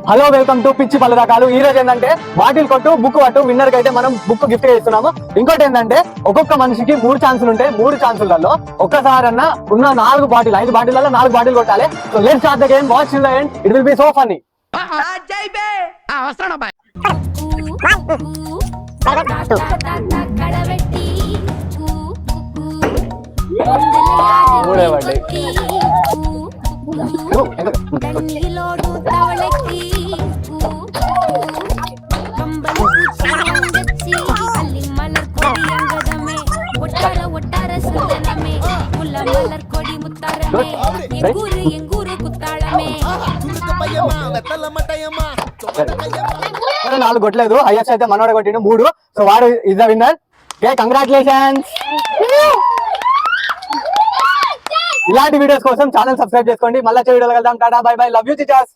Hello welcome to పిచ్చి పలు రకాలు. ఈ రోజు ఏంటంటే బాటిల్ కొట్టు బుక్ పట్టు విన్నర్ కి అయితే మనం బుక్ గిఫ్ట్ చేస్తున్నాము. ఇంకోటి ఏంటంటే ఒక్కొక్క మనిషికి 3 ఛాన్సులు ఉంటాయి. 3 ఛాన్సులలో ఒక్కసారన్నా ఉన్న 4 బాటిల్ 5 బాటిల్లో 4 బాటిల్ కొట్టాలి. So let's start the game. Watch till the end. It will be so funny. నాలుగు కొట్టలేదు. హైయెస్ట్ అయితే మనోడ కొట్టిండు 3. సో వాడు ఇస్ ద విన్నర్. కంగ్రాచులేషన్స్. ఇలాంటి వీడియోస్ కోసం ఛానల్ సబ్స్క్రైబ్ చేసుకోండి. మళ్ళీ వీడియోలో వెళ్దాం. Tata bye bye. Love you Chichas.